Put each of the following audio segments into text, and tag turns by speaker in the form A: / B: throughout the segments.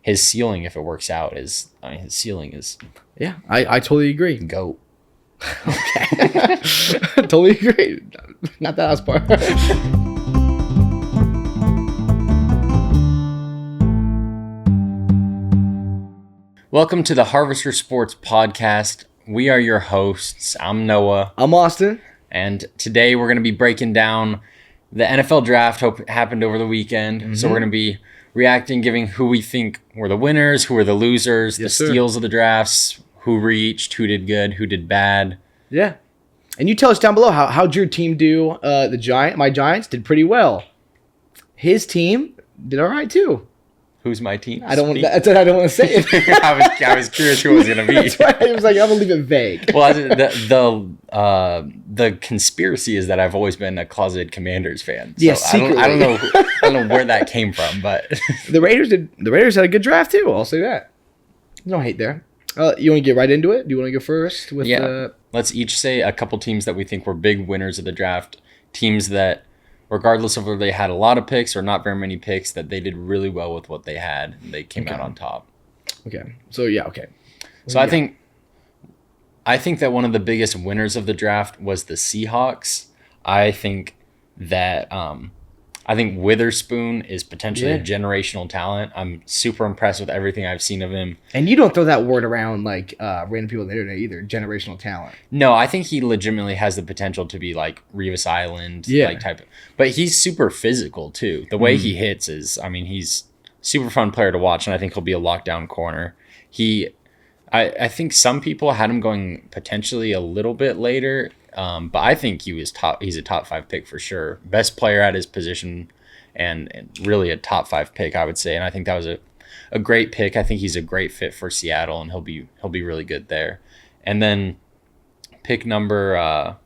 A: his ceiling, if it works out, his ceiling is
B: Yeah, I totally agree.
A: GOAT.
B: Okay. Totally agree. Not that last part.
A: Welcome to the Harvester Sports Podcast. We are your hosts. I'm Noah.
B: I'm Austin.
A: And today we're going to be breaking down the NFL draft happened over the weekend. Mm-hmm. So we're going to be reacting, giving who we think were the winners, who were the losers, the steals of the drafts, who reached, who did good, who did bad.
B: Yeah. And you tell us down below, how'd your team do? My Giants did pretty well. His team did all right too.
A: Who's my team?
B: I don't want to say it.
A: I was curious who it was going to be.
B: That's why I was like, I'm going to leave it vague.
A: Well, the conspiracy is that I've always been a closeted Commanders fan. So
B: yeah, secretly.
A: I don't know where that came from, but
B: the Raiders had a good draft too. I'll say that. No hate there. You want to get right into it? Do you want to go first?
A: Let's each say a couple teams that we think were big winners of the draft. Teams that, regardless of whether they had a lot of picks or not very many picks, that they did really well with what they had. And they came out on top.
B: Okay. So, yeah, okay.
A: So, I think that one of the biggest winners of the draft was the Seahawks. I think that Witherspoon is potentially a generational talent. I'm super impressed with everything I've seen of him.
B: And you don't throw that word around like random people on the internet either, generational talent.
A: No, I think he legitimately has the potential to be like Revis Island type. But he's super physical too. The way he hits is, he's super fun player to watch, and I think he'll be a lockdown corner. I think some people had him going potentially a little bit later. But I think he's a top 5 pick for sure. Best player at his position and really a top 5 pick, I would say. And I think that was a great pick. I think he's a great fit for Seattle, and he'll be really good there. And then pick number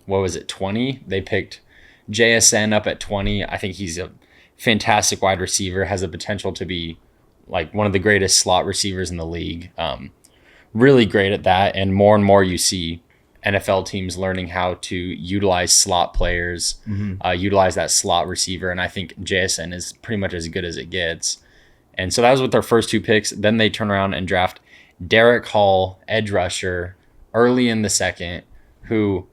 A: 20? They picked JSN up at 20. I think he's a fantastic wide receiver, has the potential to be like one of the greatest slot receivers in the league. Really great at that, and more you see NFL teams learning how to utilize slot players, utilize that slot receiver, and I think JSN is pretty much as good as it gets. And so that was with their first 2 picks. Then they turn around and draft Derek Hall, edge rusher, early in the second, who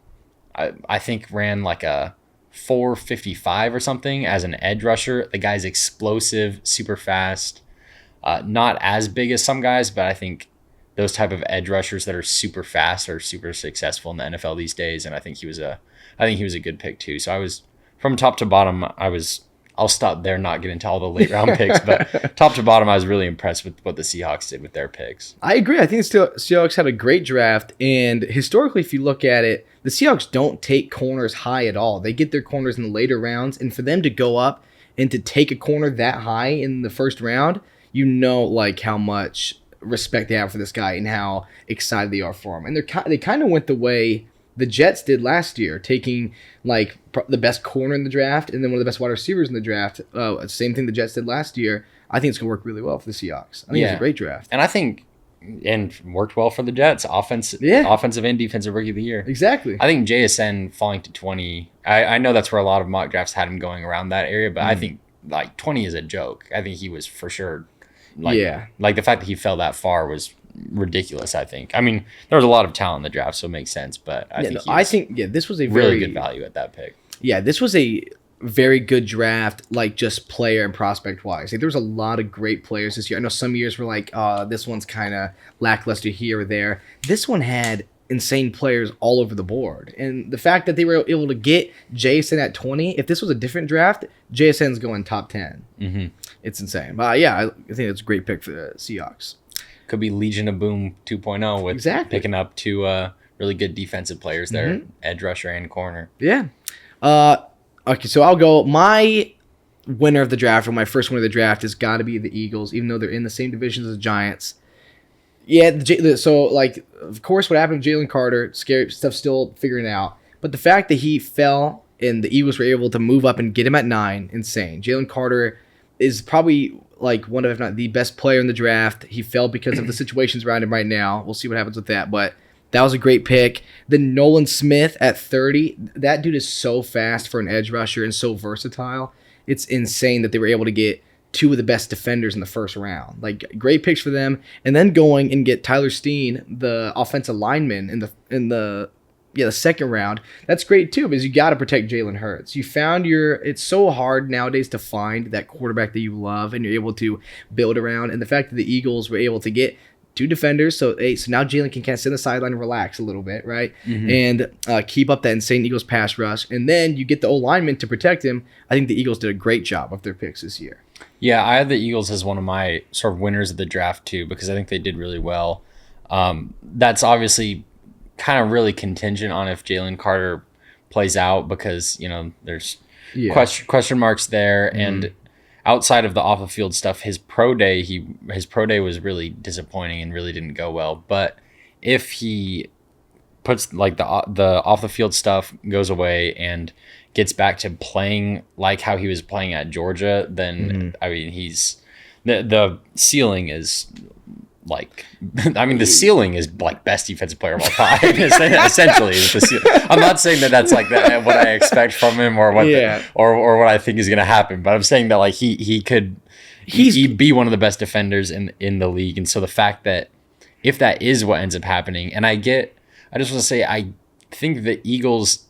A: I think ran like a 4.55 or something as an edge rusher. The guy's explosive, super fast, not as big as some guys, but I think those type of edge rushers that are super fast are super successful in the NFL these days, and I think he was a good pick too. So I was, from top to bottom, I'll stop there, not get into all the late round picks, but top to bottom, I was really impressed with what the Seahawks did with their picks.
B: I agree. I think the Seahawks had a great draft, and historically, if you look at it, the Seahawks don't take corners high at all. They get their corners in the later rounds, and for them to go up and to take a corner that high in the first round, like how much respect they have for this guy and how excited they are for him. And they kind of went the way the Jets did last year, taking like the best corner in the draft and then one of the best wide receivers in the draft. Same thing the Jets did last year. I think it's going to work really well for the Seahawks. I think it's a great draft.
A: And I think worked well for the Jets. Offensive and defensive rookie of the year.
B: Exactly.
A: I think JSN falling to 20. I know that's where a lot of mock drafts had him going around that area, but I think like 20 is a joke. I think he was for sure. Like the fact that he fell that far was ridiculous, I think. There was a lot of talent in the draft, so it makes sense, but I think
B: this was a
A: really good value at that pick.
B: Yeah, this was a very good draft, like just player and prospect wise. Like, there was a lot of great players this year. I know some years were like, this one's kind of lackluster here or there. This one had insane players all over the board. And the fact that they were able to get JSN at 20, if this was a different draft, JSN's going top 10. Mm-hmm. It's insane. But I think it's a great pick for the Seahawks.
A: Could be Legion of Boom 2.0 with picking up 2 really good defensive players there, edge rusher and corner.
B: Yeah. Okay, so I'll go. My winner of the draft, or my first winner of the draft, has got to be the Eagles, even though they're in the same division as the Giants. Yeah, of course, what happened with Jalen Carter, scary stuff, still figuring it out. But the fact that he fell and the Eagles were able to move up and get him at 9, insane. Jalen Carter is probably like one of, if not the best player in the draft. He fell because of the situations around him right now. We'll see what happens with that, but that was a great pick. Then Nolan Smith at 30. That dude is so fast for an edge rusher and so versatile. It's insane that they were able to get two of the best defenders in the first round. Like, great picks for them. And then going and get Tyler Steen, the offensive lineman, in the second round. That's great too, because you got to protect Jalen Hurts. You found it's so hard nowadays to find that quarterback that you love and you're able to build around. And the fact that the Eagles were able to get two defenders, so now Jalen can kind of sit on the sideline and relax a little bit, right? And keep up that insane Eagles pass rush. And then you get the O-lineman to protect him. I think the Eagles did a great job of their picks this year.
A: Yeah, I had the Eagles as one of my sort of winners of the draft too, because I think they did really well. That's obviously kind of really contingent on if Jalen Carter plays out, because there's question marks there. And outside of the off the field stuff, his pro day was really disappointing and really didn't go well. But if he puts like the off the field stuff goes away and gets back to playing like how he was playing at Georgia, then I mean he's the ceiling is like, I mean, the ceiling is like best defensive player of all time. Essentially, is the ceiling. I'm not saying that that's like what I expect from him or what or what I think is going to happen, but I'm saying that like he'd be one of the best defenders in the league. And so the fact that if that is what ends up happening, and I just want to say I think the Eagles,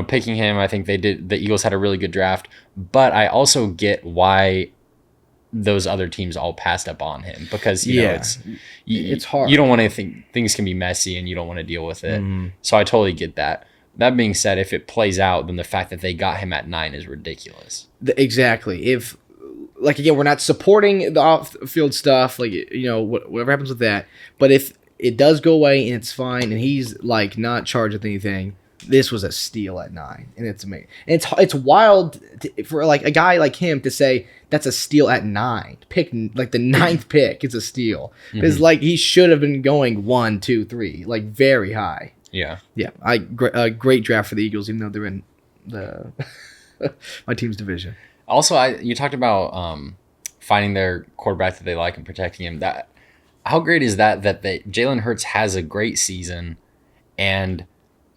A: picking him, I think the Eagles had a really good draft, but I also get why those other teams all passed up on him, because it's hard. You don't want to think things can be messy and you don't want to deal with it. So I totally get that. That being said, if it plays out, then the fact that they got him at 9 is ridiculous.
B: Exactly. If, like, again, we're not supporting the off-field stuff, like, whatever happens with that. But if it does go away and it's fine and he's, like, not charged with anything, this was a steal at 9, and it's amazing. And it's wild for like a guy like him to say that's a steal at 9. Pick like the 9th pick is a steal. It's like he should have been going 1, 2, 3, like very high. Yeah. Great draft for the Eagles, even though they're in the my team's division.
A: Also, you talked about finding their quarterback that they like and protecting him. How great is that Jalen Hurts has a great season and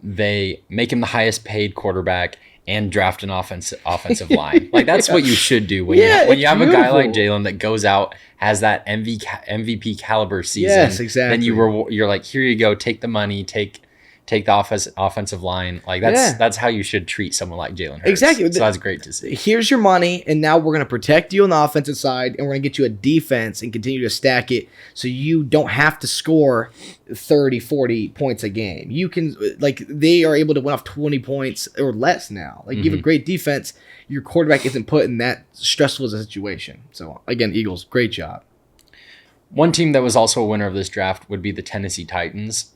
A: they make him the highest paid quarterback and draft an offensive line. Like, that's what you should do when you have a guy like Jalen that goes out, has that MVP caliber season.
B: Yes, exactly.
A: Then you're like, here you go, take the money, take the offensive line. Like, that's how you should treat someone like Jalen Hurts.
B: Exactly.
A: So that's great to see.
B: Here's your money, and now we're going to protect you on the offensive side, and we're going to get you a defense and continue to stack it so you don't have to score 30, 40 points a game. You can, like, they are able to win off 20 points or less now. Like, you have a great defense. Your quarterback isn't put in that stressful as a situation. So, again, Eagles, great job.
A: One team that was also a winner of this draft would be the Tennessee Titans.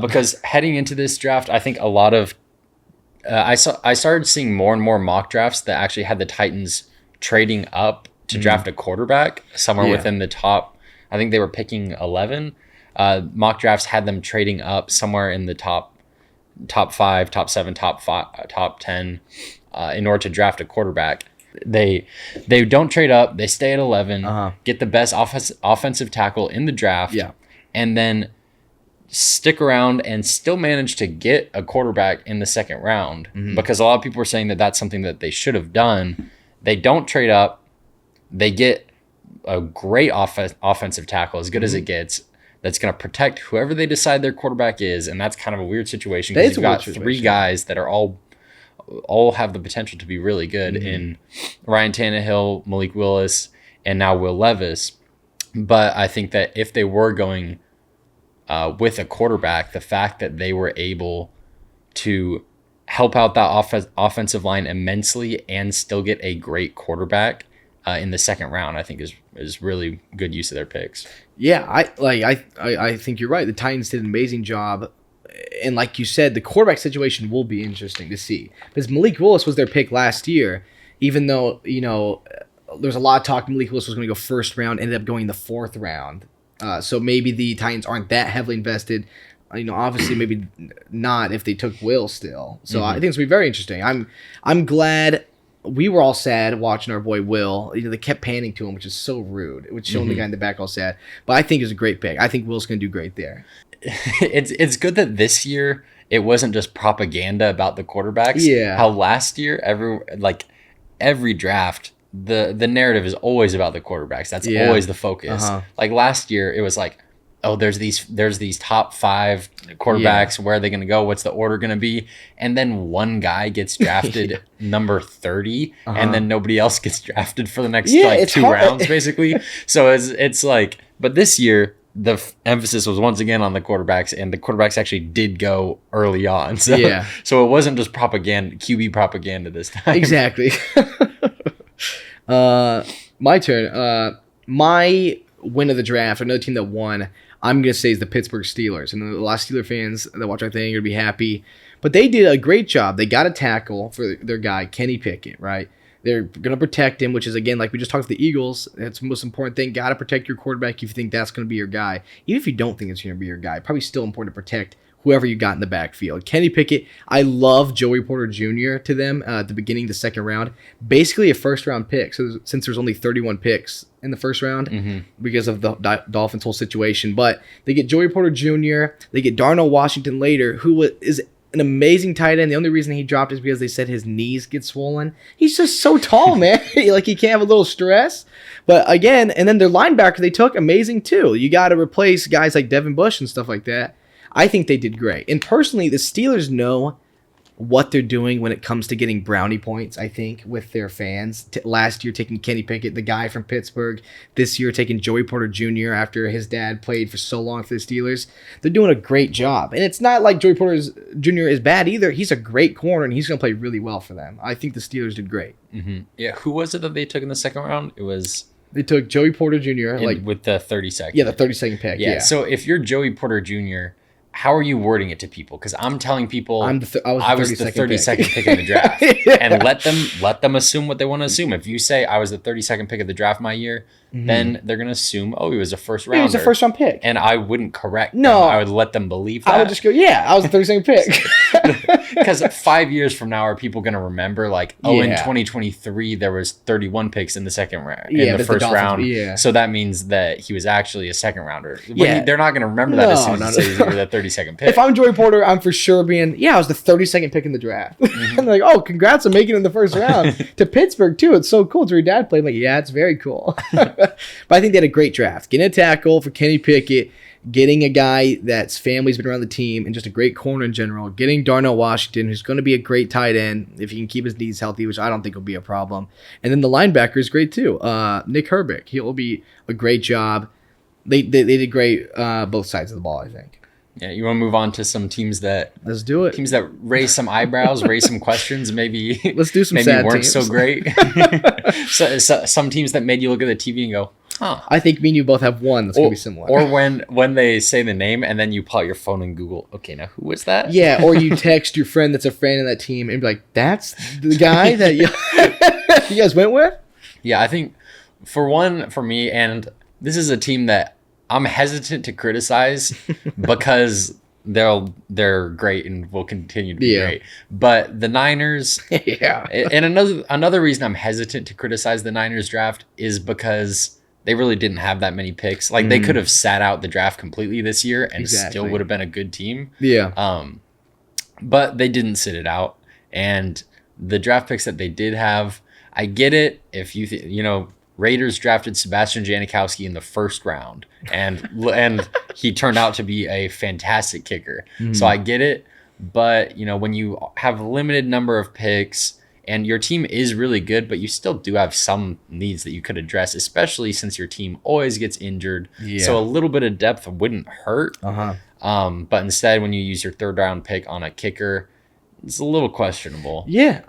A: Because heading into this draft, I think a lot of I started seeing more and more mock drafts that actually had the Titans trading up to draft a quarterback somewhere within the top. I think they were picking 11. Mock drafts had them trading up somewhere in the top 5, top 7, top 10 in order to draft a quarterback. They don't trade up. They stay at 11, get the best offensive tackle in the draft, and then stick around and still manage to get a quarterback in the second round, because a lot of people were saying that that's something that they should have done. They don't trade up. They get a great offensive tackle, as good as it gets, that's going to protect whoever they decide their quarterback is, and that's kind of a weird situation because you've got 3 guys that are all have the potential to be really good in Ryan Tannehill, Malik Willis, and now Will Levis. But I think that if they were going with a quarterback, the fact that they were able to help out that offensive line immensely and still get a great quarterback in the second round, I think is really good use of their picks.
B: Yeah, I think you're right. The Titans did an amazing job. And like you said, the quarterback situation will be interesting to see. Because Malik Willis was their pick last year, even though, there's a lot of talk Malik Willis was going to go first round, ended up going in the 4th round. So maybe the Titans aren't that heavily invested. Obviously maybe not if they took Will still. So I think it's going to be very interesting. I'm glad. We were all sad watching our boy Will. They kept panning to him, which is so rude. It was showing the guy in the back all sad. But I think it's a great pick. I think Will's going to do great there.
A: It's good that this year it wasn't just propaganda about the quarterbacks.
B: Yeah.
A: How last year every draft the narrative is always about the quarterbacks. That's always the focus. Like last year, it was like, oh, there's these top 5 quarterbacks. Where are they going to go? What's the order going to be? And then one guy gets drafted number 30, and then nobody else gets drafted for the next 2 rounds, basically. So it's like, but this year, the emphasis was once again on the quarterbacks, and the quarterbacks actually did go early on. So, so it wasn't just propaganda, QB propaganda this time.
B: Exactly. My turn. My win of the draft, another team that won, I'm going to say is the Pittsburgh Steelers. And a lot of Steeler fans that watch our thing are going to be happy. But they did a great job. They got a tackle for their guy, Kenny Pickett, right? They're going to protect him, which is, again, like we just talked to the Eagles, that's the most important thing. Got to protect your quarterback if you think that's going to be your guy. Even if you don't think it's going to be your guy, probably still important to protect whoever you got in the backfield. Kenny Pickett, I love Joey Porter Jr. to them at the beginning of the second round. Basically a first-round pick, so since there's only 31 picks in the first round because of the Dolphins' whole situation. But they get Joey Porter Jr., they get Darnell Washington later, who is an amazing tight end. The only reason he dropped is because they said his knees get swollen. He's just so tall, man. Like, he can't have a little stress. But again, and then their linebacker they took, amazing too. You got to replace guys like Devin Bush and stuff like that. I think they did great. And personally, the Steelers know what they're doing when it comes to getting brownie points, I think, with their fans. Last year, taking Kenny Pickett, the guy from Pittsburgh. This year, taking Joey Porter Jr. after his dad played for so long for the Steelers. They're doing a great job. And it's not like Joey Porter Jr. is bad either. He's a great corner, and he's going to play really well for them. I think the Steelers did great.
A: Yeah, who was it that they took in the second round? It was...
B: They took Joey Porter Jr.
A: with the 32nd.
B: Yeah, the 32nd pick. Yeah.
A: So if you're Joey Porter Jr., how are you wording it to people? Because I'm telling people I was the 32nd pick in the draft, and let them assume what they want to assume. If you say I was the 32nd pick of the draft my year, then they're gonna assume, oh, he was a first rounder.
B: He was a first round pick,
A: and I wouldn't correct.
B: No,
A: them. I would let them believe that.
B: I would just go, yeah, I was the 32nd pick.
A: Because 5 years from now, are people gonna remember like, oh, in 2023 there was 31 picks in the second round, in the first round. Yeah. So that means that he was actually a second rounder. But they're not gonna remember that as soon as you were the 32nd pick.
B: If I'm Joey Porter, I'm for sure being, I was the 32nd pick in the draft. And they're like, oh, congrats on making it in the first round to Pittsburgh too. It's so cool. It's where your dad played. I'm like, yeah, it's very cool. But I think they had a great draft. Getting a tackle for Kenny Pickett, getting a guy that's family's been around the team, and just a great corner in general. Getting Darnell Washington, who's going to be a great tight end if he can keep his knees healthy, which I don't think will be a problem. And then the linebacker is great too. Nick Herbig, he'll be a great job. They did great both sides of the ball, I think.
A: Yeah, you want to move on to some teams that
B: let's do it.
A: Teams that raise some eyebrows, raise some questions. Maybe
B: let's do some.
A: Maybe
B: sad
A: weren't
B: teams.
A: So great. so some teams that made you look at the TV and go, "Huh."
B: I think me and you both have one that's gonna be similar.
A: Or when they say the name and then you pull out your phone and Google, okay, now who was that?
B: Yeah, or you text your friend that's a fan of that team and be like, "That's the guy that you guys went with."
A: Yeah, I think for me, and this is a team that I'm hesitant to criticize because they're great and will continue to be great. But the Niners, and another reason I'm hesitant to criticize the Niners draft is because they really didn't have that many picks. Like they could have sat out the draft completely this year and still would have been a good team.
B: Yeah.
A: But they didn't sit it out, and the draft picks that they did have, I get it. If you Raiders drafted Sebastian Janikowski in the first round, and he turned out to be a fantastic kicker. So I get it, but when you have a limited number of picks and your team is really good, but you still do have some needs that you could address, especially since your team always gets injured. Yeah. So a little bit of depth wouldn't hurt. But instead, when you use your third round pick on a kicker, it's a little questionable.
B: Yeah,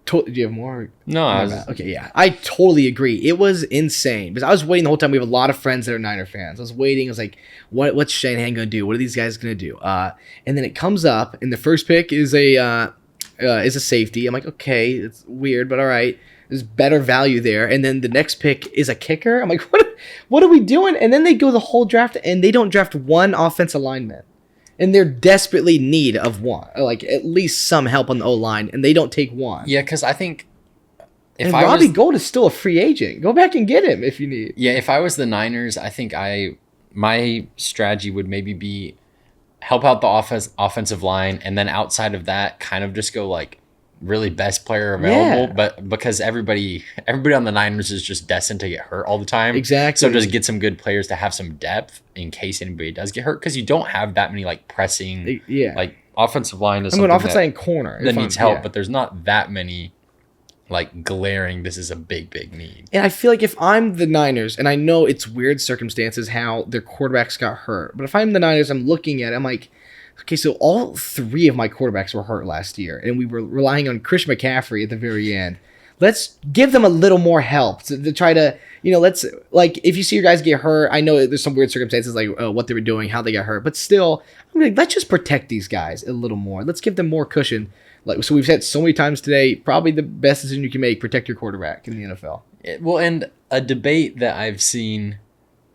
B: do you have more?
A: No.
B: Okay, yeah. I totally agree. It was insane. Because I was waiting the whole time. We have a lot of friends that are Niner fans. I was waiting. I was like, what's Shanahan going to do? What are these guys going to do? And then it comes up, and the first pick is a safety. I'm like, okay, it's weird, but all right. There's better value there. And then the next pick is a kicker. I'm like, what are we doing? And then they go the whole draft, and they don't draft one offensive lineman. And they're desperately in need of one, like at least some help on the O-line, and they don't take one.
A: Yeah, because I think
B: Robbie Gould is still a free agent. Go back and get him if you need.
A: Yeah, if I was the Niners, I think my strategy would maybe be help out the offensive line, and then outside of that, kind of just go like really best player available, but because everybody on the Niners is just destined to get hurt all the time.
B: Exactly.
A: So just get some good players to have some depth in case anybody does get hurt, because you don't have that many like pressing, like offensive line is something
B: offensive line corner
A: that needs help, but there's not that many like glaring, this is a big need.
B: And I feel like if I'm the Niners, and I know it's weird circumstances how their quarterbacks got hurt, but if I'm the Niners, I'm looking at it, I'm like, okay, so all 3 of my quarterbacks were hurt last year, and we were relying on Christian McCaffrey at the very end. Let's give them a little more help to try to, let's, like, if you see your guys get hurt, I know there's some weird circumstances, like what they were doing, how they got hurt, but still, I'm like, let's just protect these guys a little more. Let's give them more cushion. Like, so we've said so many times today, probably the best decision you can make, protect your quarterback in the NFL.
A: Well, and a debate that I've seen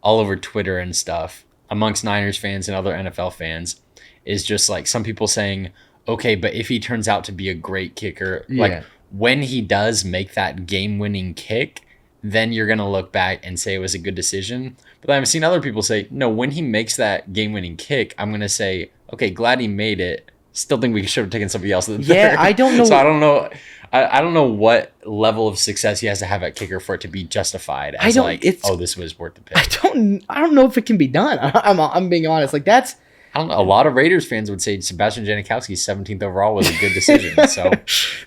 A: all over Twitter and stuff amongst Niners fans and other NFL fans is just like some people saying, okay, but if he turns out to be a great kicker, like when he does make that game-winning kick, then you're going to look back and say it was a good decision. But I've seen other people say, no, when he makes that game-winning kick, I'm going to say, okay, glad he made it. Still think we should have taken somebody else in the third.
B: I don't know.
A: So I don't know. I don't know what level of success he has to have at kicker for it to be justified as this was worth the pick.
B: I don't know if it can be done. I'm being honest. Like that's.
A: I don't know. A lot of Raiders fans would say Sebastian Janikowski's 17th overall was a good decision. So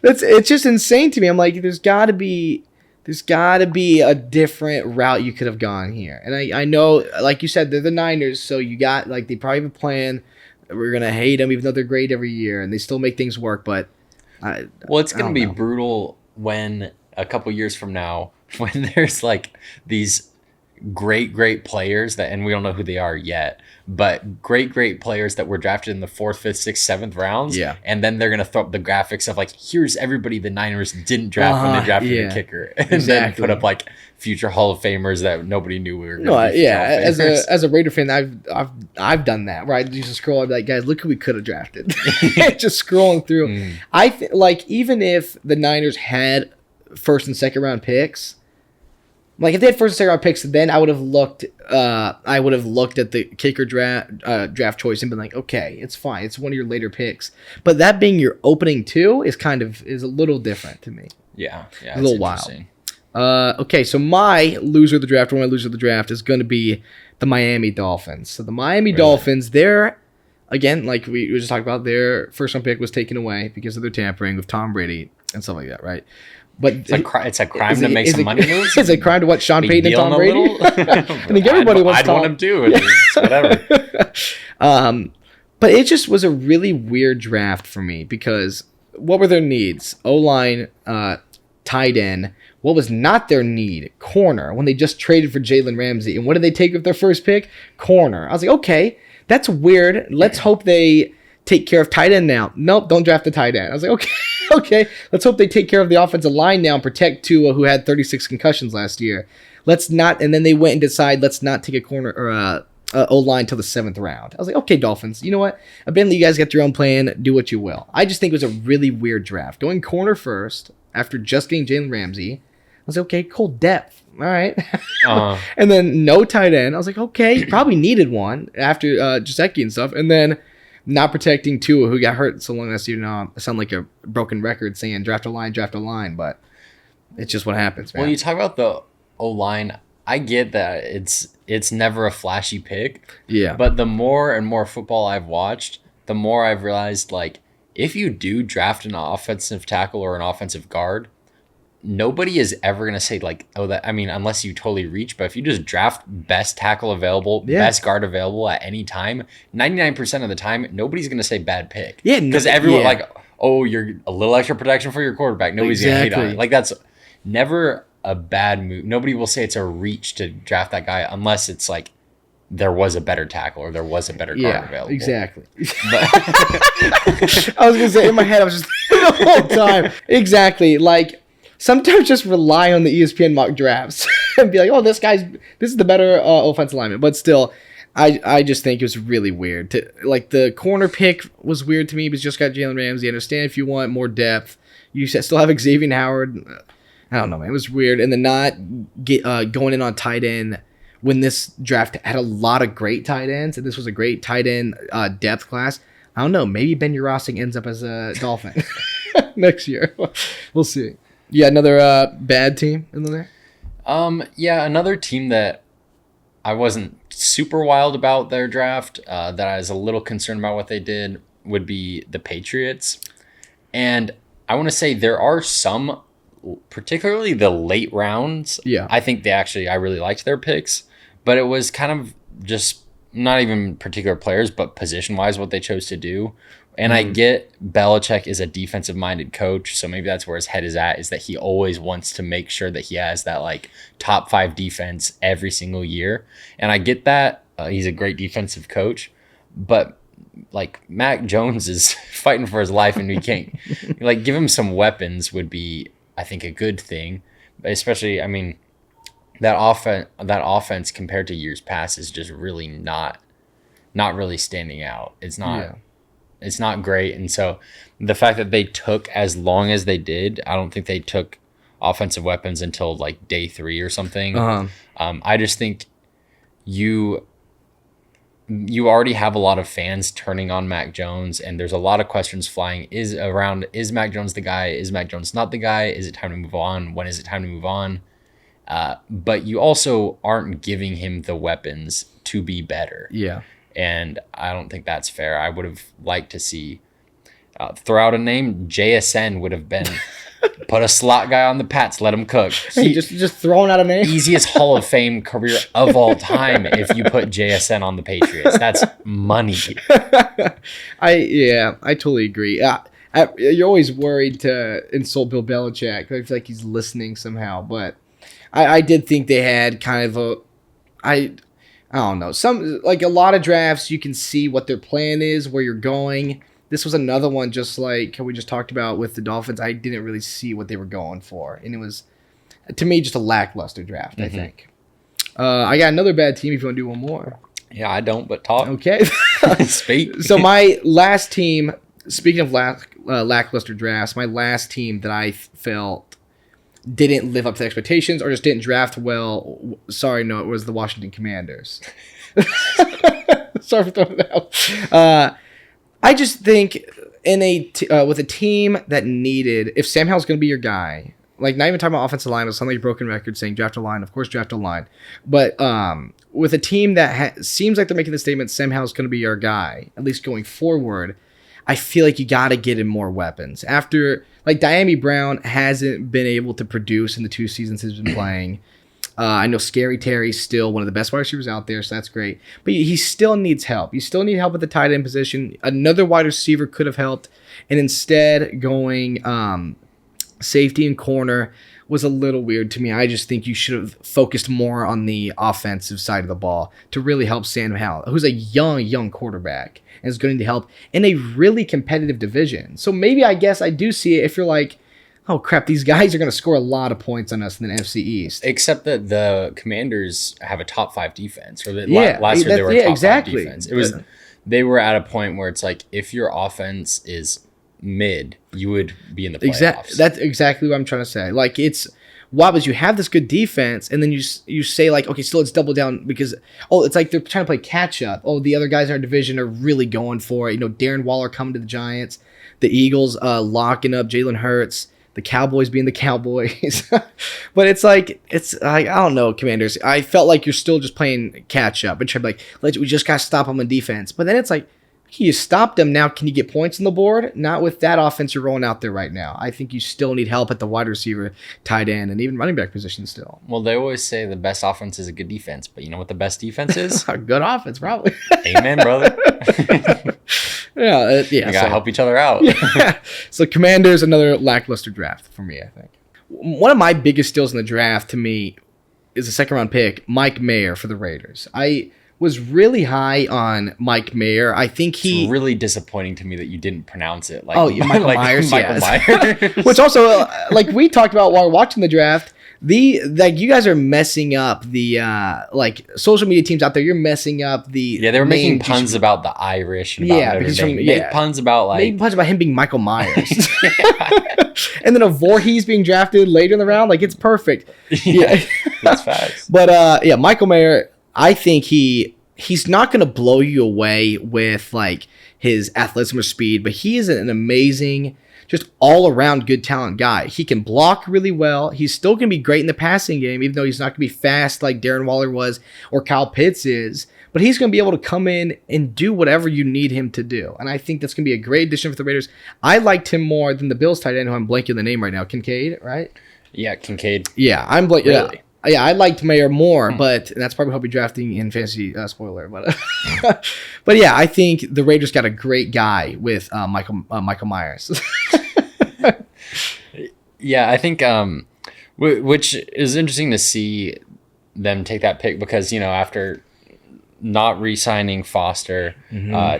B: it's just insane to me. I'm like, there's got to be a different route you could have gone here. And I know, like you said, they're the Niners, so you got like they probably have a plan. We're gonna hate them, even though they're great every year, and they still make things work. But
A: it's gonna be brutal when a couple years from now, when there's like these great players and we don't know who they are yet, but great players that were drafted in the 4th, 5th, 6th, 7th rounds.
B: Yeah. And
A: then they're going to throw up the graphics of like, here's everybody the Niners didn't draft when they drafted a kicker. And then put up like future Hall of Famers that nobody knew we were going to be.
B: As a Raider fan, I've done that, where I used to scroll, I'd be like, guys, look who we could have drafted. Just scrolling through. I think like even if the Niners had 1st and 2nd round picks, like if they had 1st and 2nd round picks, then I would have looked. I would have looked at the kicker draft choice and been like, okay, it's fine. It's one of your later picks. But that being your opening 2 is a little different to me.
A: Yeah,
B: a little wild. Okay, so my loser of the draft, is going to be the Miami Dolphins. So the Miami Dolphins, they're again, like we just talked about, their 1st round pick was taken away because of their tampering with Tom Brady and stuff like that, right? But
A: it's a crime to make some money moves.
B: It's a crime to watch Sean Payton and Tom Brady. I think everybody wants.
A: I'd want him too. It's whatever.
B: But it just was a really weird draft for me because what were their needs? O-line, tight end. What was not their need? Corner. When they just traded for Jalen Ramsey, and what did they take with their 1st pick? Corner. I was like, okay, that's weird. Let's hope they take care of tight end now. Nope, don't draft the tight end. I was like, okay. Let's hope they take care of the offensive line now and protect Tua, who had 36 concussions last year. Let's not, and then they went and decided, let's not take a corner or O-line till the 7th round. I was like, okay, Dolphins, you know what? Apparently you guys got your own plan. Do what you will. I just think it was a really weird draft. Going corner first after just getting Jalen Ramsey. I was like, okay, cool depth. All right. And then no tight end. I was like, okay, probably needed one after Gesicki and stuff. And then not protecting Tua, who got hurt so long last year. I sound like a broken record saying draft a line, but it's just what happens, man.
A: Well, you talk about the O-line. I get that it's never a flashy pick.
B: Yeah.
A: But the more and more football I've watched, the more I've realized, like, if you do draft an offensive tackle or an offensive guard, nobody is ever going to say, like, unless you totally reach, but if you just draft best tackle available, best guard available at any time, 99% of the time, nobody's going to say bad pick.
B: Yeah.
A: Because everyone, like, oh, you're a little extra protection for your quarterback. Nobody's going to hate on it. Like, that's never a bad move. Nobody will say it's a reach to draft that guy unless it's, like, there was a better tackle or there was a better guard available.
B: Exactly. But I was going to say, in my head, I was just the whole time. Exactly. Like, sometimes just rely on the ESPN mock drafts and be like, oh, this is the better offensive lineman. But still, I just think it was really weird. The corner pick was weird to me because just got Jalen Ramsey. I understand if you want more depth. You still have Xavier Howard. I don't know, man. It was weird. And then not going in on tight end when this draft had a lot of great tight ends, and this was a great tight end depth class. I don't know. Maybe Ben Urosing ends up as a Dolphin. next year. We'll see. Yeah, another bad team in there.
A: Yeah, another team that I wasn't super wild about their draft, that I was a little concerned about what they did, would be the Patriots. And I want to say there are some, particularly the late rounds.
B: Yeah.
A: I think I really liked their picks, but it was kind of just not even particular players, but position-wise what they chose to do. And I get Belichick is a defensive-minded coach, so maybe that's where his head is at, is that he always wants to make sure that he has that like top 5 defense every single year. And I get that. He's a great defensive coach, but like Mac Jones is fighting for his life, and we can't like give him some weapons would be, I think, a good thing. Especially, I mean, that offense compared to years past is just really not really standing out. It's not. Yeah. It's not great. And so the fact that they took as long as they did, I don't think they took offensive weapons until like day 3 or something. I just think you already have a lot of fans turning on Mac Jones, and there's a lot of questions flying is Mac Jones the guy? Is Mac Jones not the guy? Is it time to move on? When is it time to move on? But you also aren't giving him the weapons to be better.
B: Yeah.
A: And I don't think that's fair. I would have liked to see throw out a name. JSN would have been put a slot guy on the Pats, let him cook.
B: Just throwing out a name.
A: Easiest Hall of Fame career of all time if you put JSN on the Patriots. That's money.
B: I totally agree. You're always worried to insult Bill Belichick. I feel like he's listening somehow, but I did think they had kind of I don't know. Some like a lot of drafts, you can see what their plan is, where you're going. This was another one, just like we just talked about with the Dolphins. I didn't really see what they were going for, and it was, to me, just a lackluster draft. I think. I got another bad team. If you want to do one more.
A: Yeah, I don't, but talk.
B: Okay.
A: Speak.
B: So my last team. Speaking of lackluster drafts, my last team that I felt didn't live up to expectations or just didn't draft well. Sorry, no, it was the Washington Commanders. Sorry for throwing it out. I just think with a team that needed, if Sam Howell's going to be your guy, like not even talking about offensive line, it sounds like a broken record saying draft a line. Of course, draft a line. But with a team that seems like they're making the statement, Sam Howell's going to be your guy, at least going forward, I feel like you got to get him more weapons. After, like, Diami Brown hasn't been able to produce in the 2 seasons he's been playing. I know Scary Terry's still one of the best wide receivers out there, so that's great. But he still needs help. You still need help at the tight end position. Another wide receiver could have helped. And instead, going safety and corner was a little weird to me. I just think you should have focused more on the offensive side of the ball to really help Sam Howell, who's a young quarterback and is going to help in a really competitive division. So maybe I guess I do see it if you're like, oh crap, these guys are going to score a lot of points on us in the NFC East.
A: Except that the Commanders have a top 5 defense, or last year they were a top 5 defense. They were at a point where it's like, if your offense is mid, you would be in the playoffs.
B: That's exactly what I'm trying to say. Like, it's Wobbs, you have this good defense, and then you say, like, okay, so let's double down because, it's like they're trying to play catch-up. The other guys in our division are really going for it. You know, Darren Waller coming to the Giants, the Eagles locking up Jalen Hurts, the Cowboys being the Cowboys. But it's like, I don't know, Commanders. I felt like you're still just playing catch-up and trying to be like, we just got to stop them on defense. But then it's like, you stopped them. Now, can you get points on the board? Not with that offense you're rolling out there right now. I think you still need help at the wide receiver, tight end, and even running back position still.
A: Well, they always say the best offense is a good defense, but you know what the best defense is?
B: A good offense, probably.
A: Amen, brother.
B: Yeah.
A: We gotta help each other out.
B: Yeah. So Commanders, another lackluster draft for me, I think. One of my biggest steals in the draft to me is a second-round pick, Mike Mayer for the Raiders. I was really high on Mike Mayer. I think
A: it's really disappointing to me that you didn't pronounce it. Like,
B: Michael Myers.
A: Michael Myers.
B: Which also, like we talked about while watching the draft, you guys are messing up the social media teams out there. You're messing up the
A: they were making puns about the Irish. And about make puns about
B: him being Michael Myers. And then a Voorhees being drafted later in the round. Like, it's perfect.
A: Yeah, that's facts.
B: But Michael Mayer, I think he's not going to blow you away with like his athleticism or speed, but he is an amazing just all around good talent guy. He can block really well. He's still going to be great in the passing game, even though he's not going to be fast like Darren Waller was or Kyle Pitts is. But he's going to be able to come in and do whatever you need him to do. And I think that's going to be a great addition for the Raiders. I liked him more than the Bills tight end, who I'm blanking the name right now. Kincaid, right?
A: Yeah, Kincaid.
B: Yeah, I'm blanking. Really? Yeah, I liked Mayer more, but that's probably who I'll be drafting in fantasy. Spoiler, but but yeah, I think the Raiders got a great guy with Michael Myers.
A: Yeah, I think which is interesting to see them take that pick because after not re-signing Foster,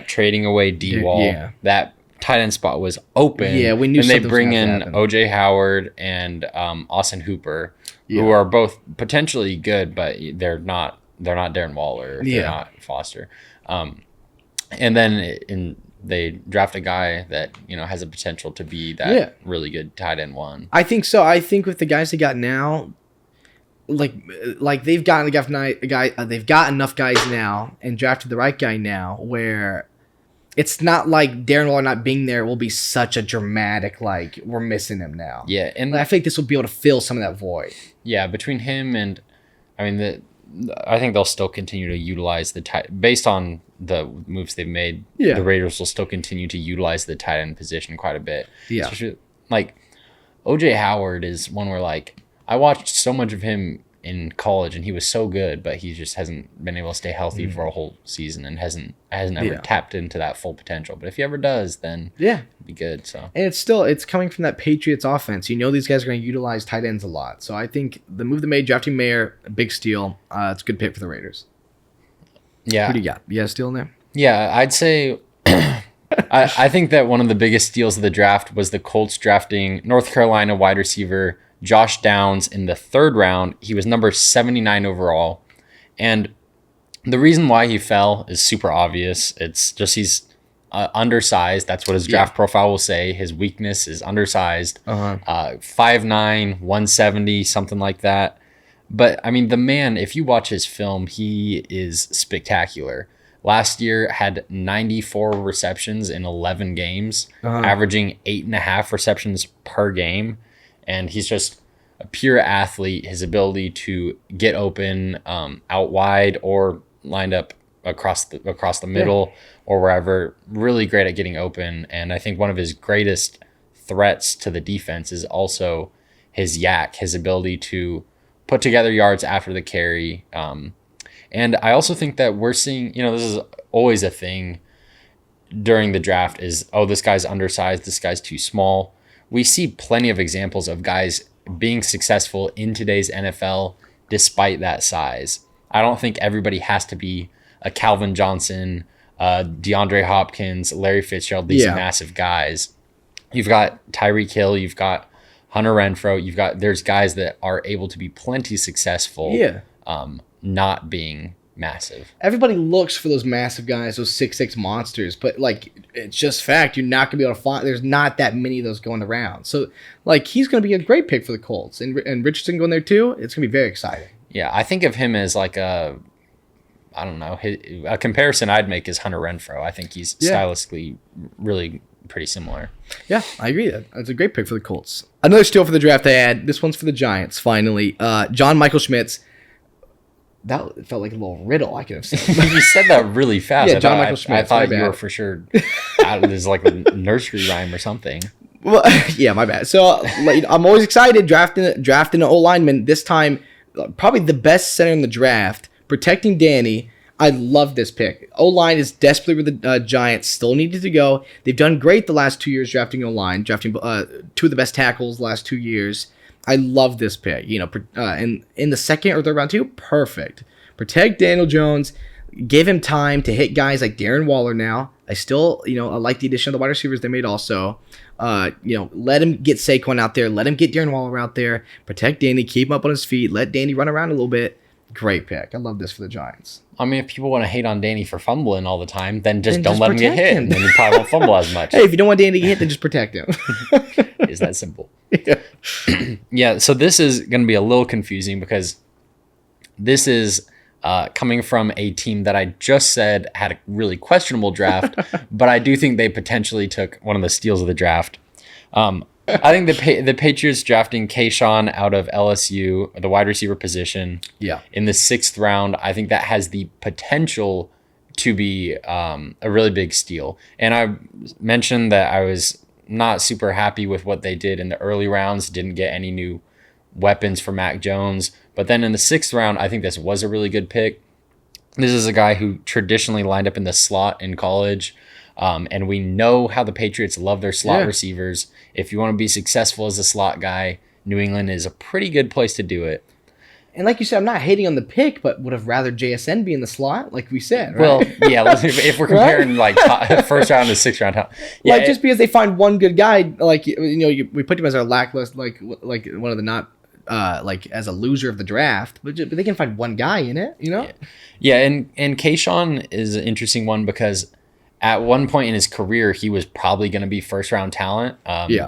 A: trading away D-Wall, that tight end spot was open.
B: Yeah, we knew.
A: And they bring in OJ Howard and Austin Hooper. Who are both potentially good, but they're not Darren Waller. They're not Foster. And then they draft a guy that has a potential to be that really good tight end one.
B: I think so. I think with the guys they got now, like they've got they've got enough guys now and drafted the right guy now where it's not like Darren Waller not being there will be such a dramatic, like, we're missing him now.
A: Yeah. And
B: I think this will be able to fill some of that void.
A: Yeah, between him and, I think they'll still continue to utilize based on the moves they've made, the Raiders will still continue to utilize the tight end position quite a bit.
B: Yeah.
A: Especially, OJ Howard is one where, I watched so much of him in college and he was so good, but he just hasn't been able to stay healthy for a whole season and hasn't ever tapped into that full potential. But if he ever does, then it'll be good. So, and
B: it's coming from that Patriots offense. These guys are going to utilize tight ends a lot. So I think the move they made, drafting Mayer, a big steal. It's a good pick for the Raiders.
A: Yeah.
B: Who do you got? You got a steal in there?
A: Yeah, I'd say I think that one of the biggest steals of the draft was the Colts drafting North Carolina wide receiver Josh Downs in the 3rd round. He was number 79 overall. And the reason why he fell is super obvious. It's just he's undersized. That's what his draft profile will say. His weakness is undersized. 5'9", 170, something like that. But, the man, if you watch his film, he is spectacular. Last year had 94 receptions in 11 games, averaging 8.5 receptions per game. And he's just a pure athlete. His ability to get open out wide or lined up across the middle or wherever, really great at getting open. And I think one of his greatest threats to the defense is also his yak, his ability to put together yards after the carry. And I also think that we're seeing, this is always a thing during the draft is, this guy's undersized, this guy's too small. We see plenty of examples of guys being successful in today's NFL despite that size. I don't think everybody has to be a Calvin Johnson, DeAndre Hopkins, Larry Fitzgerald, these massive guys. You've got Tyreek Hill, you've got Hunter Renfrow, there's guys that are able to be plenty successful, not being massive.
B: Everybody looks for those massive guys, those 6'6" monsters, but it's just fact you're not gonna be able to find. There's not that many of those going around. So he's gonna be a great pick for the Colts, and Richardson going there too. It's gonna be very exciting.
A: Yeah, I think of him as a comparison I'd make is Hunter Renfrow. I think he's stylistically really pretty similar.
B: Yeah, I agree. That's a great pick for the Colts. Another steal for the draft I had. This one's for the Giants. Finally, John Michael Schmitz. That felt like a little riddle I could have said.
A: You said that really fast.
B: Yeah, John Michael Schmitz.
A: I thought you were for sure there's a nursery rhyme or something.
B: Well, yeah, my bad. So I'm always excited drafting an O-lineman. This time, probably the best center in the draft, protecting Danny. I love this pick. O-line is desperately where the Giants still needed to go. They've done great the last 2 years drafting O-line, drafting 2 of the best tackles the last 2 years. I love this pick. In the 2nd or 3rd round too, perfect. Protect Daniel Jones. Give him time to hit guys like Darren Waller now. I still, I like the addition of the wide receivers they made also. Let him get Saquon out there. Let him get Darren Waller out there. Protect Danny. Keep him up on his feet. Let Danny run around a little bit. Great pick. I love this for the Giants.
A: If people want to hate on Danny for fumbling all the time, then don't let him get hit. Then he probably won't fumble as much.
B: Hey, if you don't want Danny to get hit, then just protect him.
A: It's that simple. Yeah, so this is going to be a little confusing because this is coming from a team that I just said had a really questionable draft, but I do think they potentially took one of the steals of the draft. I think the Patriots drafting Kayshon out of LSU, the wide receiver position, in the 6th round, I think that has the potential to be a really big steal. And I mentioned that I was not super happy with what they did in the early rounds, didn't get any new weapons for Mac Jones. But then in the 6th round, I think this was a really good pick. This is a guy who traditionally lined up in the slot in college. And we know how the Patriots love their slot receivers. If you want to be successful as a slot guy, New England is a pretty good place to do it.
B: And like you said, I'm not hating on the pick, but would have rather JSN be in the slot, like we said, right?
A: Well, yeah, if we're comparing like first round to 6th round.
B: Yeah, like just because they find one good guy, like, we put him as our lackluster, like one of the not, like as a loser of the draft, but they can find one guy in it,
A: Yeah, and Kayshon is an interesting one because at one point in his career, he was probably going to be first-round talent.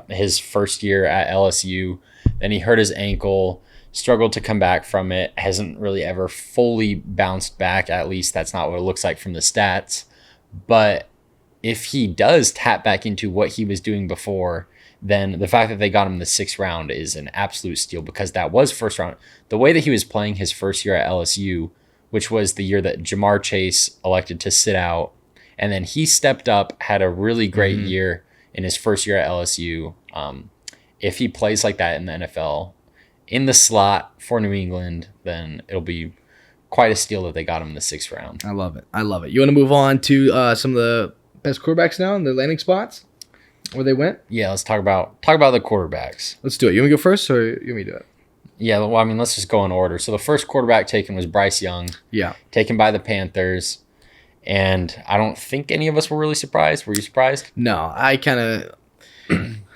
A: His first year at LSU, then he hurt his ankle, struggled to come back from it, hasn't really ever fully bounced back. At least that's not what it looks like from the stats. But if he does tap back into what he was doing before, then the fact that they got him in the 6th round is an absolute steal because that was first round. The way that he was playing his first year at LSU, which was the year that Jamar Chase elected to sit out, and then he stepped up, had a really great year in his first year at LSU. If he plays like that in the NFL, in the slot for New England, then it'll be quite a steal that they got him in the 6th round.
B: I love it. You want to move on to some of the best quarterbacks now in their landing spots where they went?
A: Yeah, let's talk about the quarterbacks.
B: Let's do it. You want me to go first or you want me to do it?
A: Yeah, well, I mean, let's just go in order. So the first quarterback taken was Bryce Young.
B: Yeah.
A: Taken by the Panthers. And I don't think any of us were really surprised. Were you surprised?
B: No, I kind of...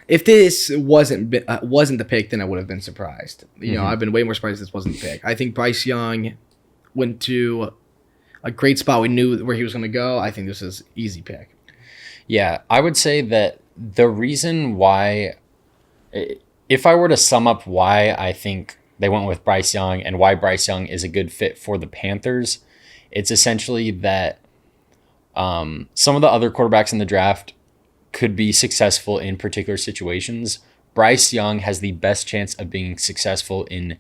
B: If this wasn't the pick, then I would have been surprised. I've been way more surprised this wasn't the pick. I think Bryce Young went to a great spot. We knew where he was going to go. I think this is easy pick.
A: Yeah, I would say that the reason why, if I were to sum up why I think they went with Bryce Young and why Bryce Young is a good fit for the Panthers, it's essentially that some of the other quarterbacks in the draft could be successful in particular situations. Bryce Young has the best chance of being successful in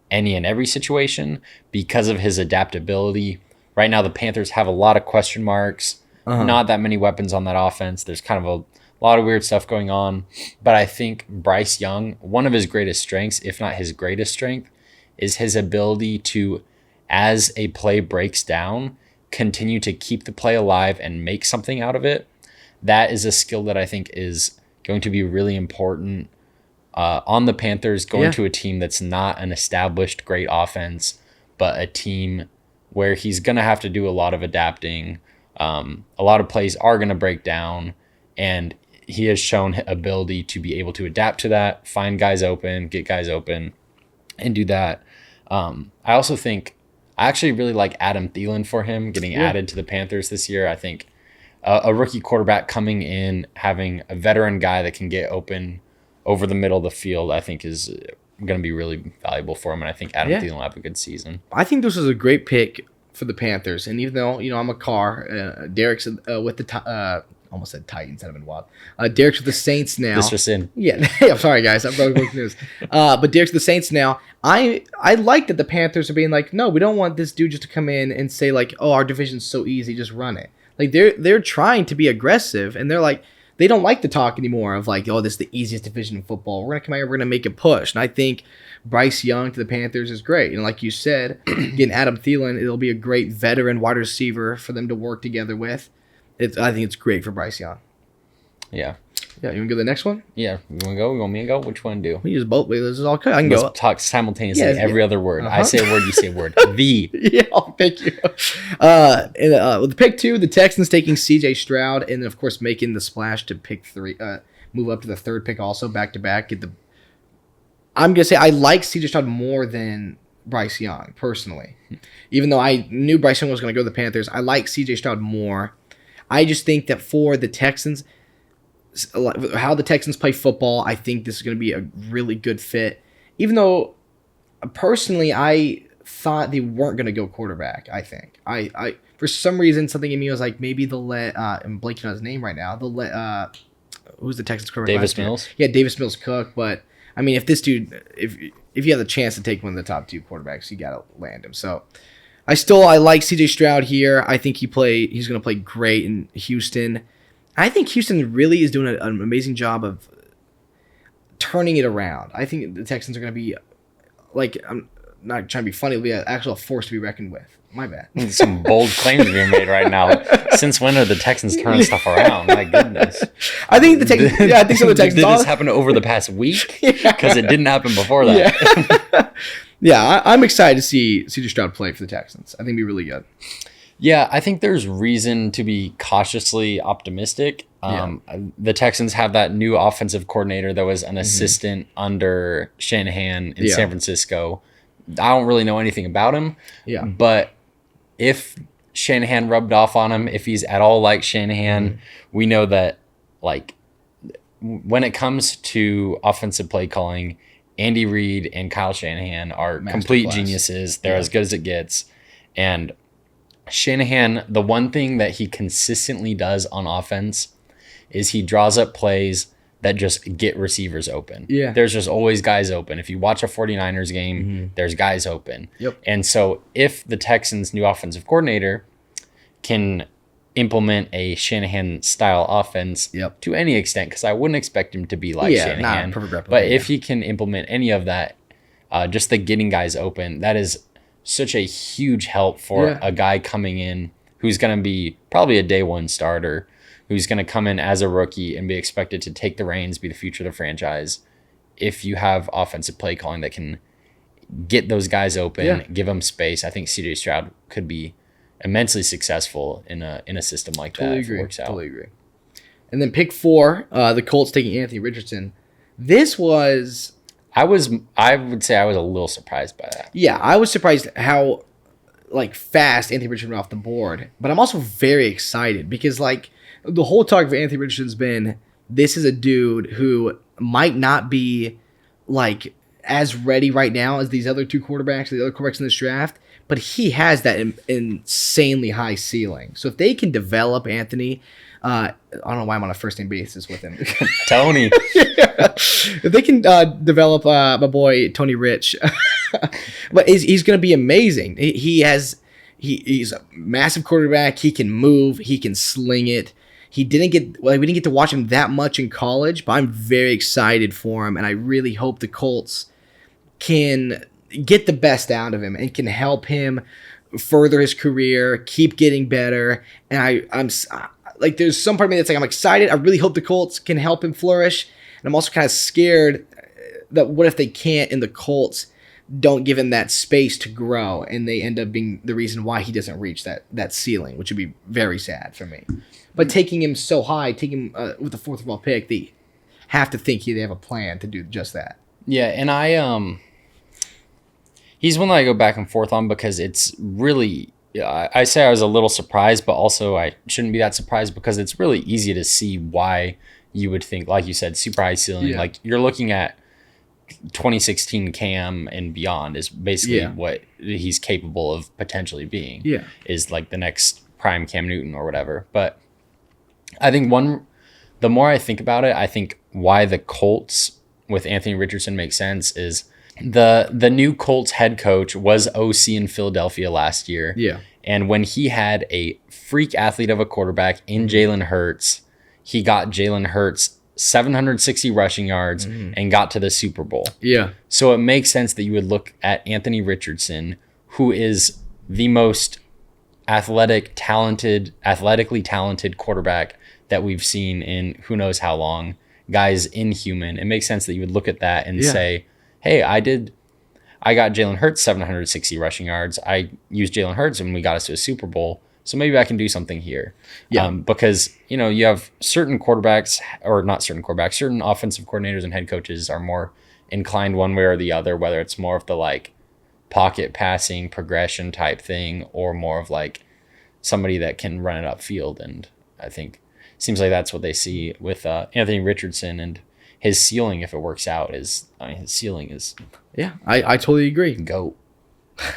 A: any and every situation because of his adaptability. Right now, the Panthers have a lot of question marks, not that many weapons on that offense. There's kind of a lot of weird stuff going on. But I think Bryce Young, one of his greatest strengths, if not his greatest strength, is his ability to, as a play breaks down, continue to keep the play alive and make something out of it. That is a skill that I think is going to be really important on the Panthers, going to a team that's not an established great offense, but a team where he's going to have to do a lot of adapting. A lot of plays are going to break down, and he has shown ability to be able to adapt to that, find guys open, get guys open, and do that. I also think I actually really like Adam Thielen for him getting added to the Panthers this year. I think a rookie quarterback coming in, having a veteran guy that can get open over the middle of the field, I think is going to be really valuable for him. And I think Adam Thielen will have a good season.
B: I think this was a great pick for the Panthers. And even though, I'm a Carr, Derek's with the almost said Titans. That'd have been wild. Derek's with the Saints now.
A: This just in.
B: Yeah, I'm sorry, guys. I'm probably breaking news. But Derek's with the Saints now. I like that the Panthers are being like, no, we don't want this dude just to come in and say like, oh, our division's so easy, just run it. Like they're trying to be aggressive, and they're like, they don't like the talk anymore of like, oh, this is the easiest division in football. We're gonna come out here, we're gonna make a push. And I think Bryce Young to the Panthers is great. And like you said, getting Adam Thielen, it'll be a great veteran wide receiver for them to work together with. I think it's great for Bryce Young.
A: Yeah.
B: Yeah, you want to go to the next one?
A: Yeah. You want to go? You want me to go? Which one do?
B: We use both. This is all good. I can
A: Let's
B: go.
A: talk simultaneously every other word. I say a word, you say a word. The.
B: Yeah, thank you. With pick 2, the Texans taking CJ Stroud, and then, of course, making the splash to pick 3. Move up to the 3rd pick also, back-to-back. I'm going to say I like CJ Stroud more than Bryce Young, personally. Even though I knew Bryce Young was going to go to the Panthers, I like CJ Stroud more. I just think that for the Texans, how the Texans play football, I think this is going to be a really good fit. Even though, personally, I thought they weren't going to go quarterback, I think. I for some reason, something in me was like, maybe they'll let, I'm blanking on his name right now, they'll let, who's the Texans quarterback?
A: Davis Mills.
B: Yeah, Davis Mills Cook. But I mean, if this dude, if you have the chance to take one of the top 2 quarterbacks, you gotta land him. So I like CJ Stroud here. I think he's gonna play great in Houston. I think Houston really is doing an amazing job of turning it around. I think the Texans are gonna be like, I'm not trying to be funny, it'll be an actual force to be reckoned with. My bad.
A: Some bold claims being made right now. Since when are the Texans turning stuff around? My goodness.
B: I think the Texans. Yeah, I think so. The Texans.
A: Did this happen over the past week? Because it didn't happen before that.
B: Yeah, yeah, I'm excited to see CJ Stroud play for the Texans. I think it'd be really good.
A: Yeah, I think there's reason to be cautiously optimistic. The Texans have that new offensive coordinator that was an assistant under Shanahan in San Francisco. I don't really know anything about him. Yeah, but if Shanahan rubbed off on him, if he's at all like Shanahan, we know that, like, when it comes to offensive play calling, Andy Reid and Kyle Shanahan are complete geniuses. They're as good as it gets. And Shanahan, the one thing that he consistently does on offense is he draws up plays that just get receivers open. Yeah. There's just always guys open. If you watch a 49ers game, there's guys open. Yep. And so if the Texans' new offensive coordinator can implement a Shanahan-style offense to any extent, because I wouldn't expect him to be like Shanahan, but if he can implement any of that, just the getting guys open, that is such a huge help for a guy coming in who's going to be probably a day one starter, who's going to come in as a rookie and be expected to take the reins, be the future of the franchise. If you have offensive play calling that can get those guys open, give them space, I think CJ Stroud could be immensely successul in a system like that if it works out.
B: Totally agree. And then pick 4, the Colts taking Anthony Richardson. This was...
A: I would say I was a little surprised by that.
B: Yeah, I was surprised how fast Anthony Richardson went off the board. But I'm also very excited because the whole talk for Anthony Richardson's been, this is a dude who might not be as ready right now as these other 2 quarterbacks, the other quarterbacks in this draft, but he has that insanely high ceiling. So if they can develop Anthony, I don't know why I'm on a first name basis with him.
A: Tony.
B: If they can develop my boy Tony Rich, but he's going to be amazing. He's a massive quarterback. He can move. He can sling it. We didn't get to watch him that much in college, but I'm very excited for him, and I really hope the Colts can get the best out of him and can help him further his career, keep getting better. And I'm there's some part of me that's I'm excited. I really hope the Colts can help him flourish, and I'm also kind of scared that what if they can't, and the Colts don't give him that space to grow, and they end up being the reason why he doesn't reach that ceiling, which would be very sad for me. But taking him so high, taking him with the 4th overall pick, they have to think they have a plan to do just that.
A: Yeah, and he's one that I go back and forth on because it's really, I say I was a little surprised, but also I shouldn't be that surprised because it's really easy to see why you would think, like you said, super high ceiling. Yeah. You're looking at 2016 Cam and beyond is basically what he's capable of potentially being. Yeah, is the next prime Cam Newton or whatever. But I think the more I think about it, I think why the Colts with Anthony Richardson makes sense is the new Colts head coach was OC in Philadelphia last year. Yeah, and when he had a freak athlete of a quarterback in Jalen Hurts, he got Jalen Hurts 760 rushing yards and got to the Super Bowl. Yeah. So it makes sense that you would look at Anthony Richardson, who is the most athletically talented quarterback that we've seen in who knows how long. Guy's inhuman. It makes sense that you would look at that and say, hey, I got Jalen Hurts 760 rushing yards. I used Jalen Hurts and we got us to a Super Bowl. So maybe I can do something here. Yeah. Because, you have certain quarterbacks, or not certain quarterbacks, certain offensive coordinators and head coaches are more inclined one way or the other, whether it's more of the pocket passing progression type thing or more of somebody that can run it upfield. And I think it seems like that's what they see with Anthony Richardson, and his ceiling, if it works out, his ceiling is.
B: Yeah, I totally agree.
A: Goat.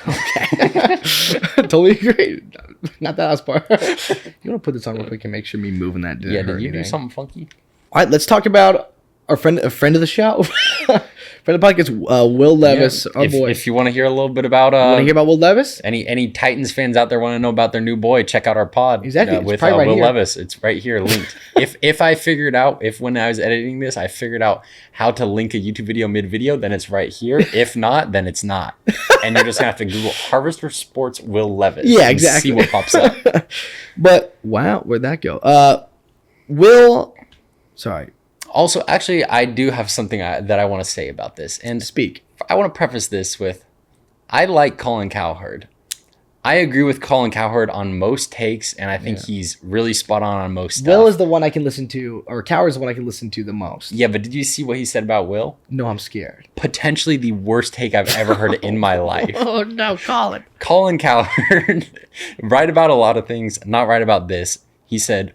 B: Okay. Totally agree. Not that last part. You want to put this on real quick and make sure me moving that didn't hurt
A: did you
B: anything.
A: Do something funky?
B: All right, let's talk about a friend of the show. Friend of the podcast, Will Levis, our boy.
A: If you want to hear a little bit about
B: want to hear about Will Levis?
A: Any Titans fans out there want to know about their new boy, check out our pod.
B: Exactly.
A: With
B: right
A: Will
B: here.
A: Levis. It's right here linked. if I figured out, when I was editing this, I figured out how to link a YouTube video mid-video, then it's right here. If not, then it's not. And you're just going to have to Google Harvester Sports Will Levis.
B: Yeah, exactly.
A: See what pops up.
B: But, wow, where'd that go? Will, sorry.
A: Also, actually, I do have something that I want to say about this. And
B: Speak.
A: I want to preface this with, I like Colin Cowherd. I agree with Colin Cowherd on most takes, and I think he's really spot on most stuff.
B: Will is the one I can listen to, or Cowherd is the one I can listen to the most.
A: Yeah, but did you see what he said about Will?
B: No, I'm scared.
A: Potentially the worst take I've ever heard in my life.
B: Oh, no, Colin.
A: Colin Cowherd, right about a lot of things, not right about this. He said,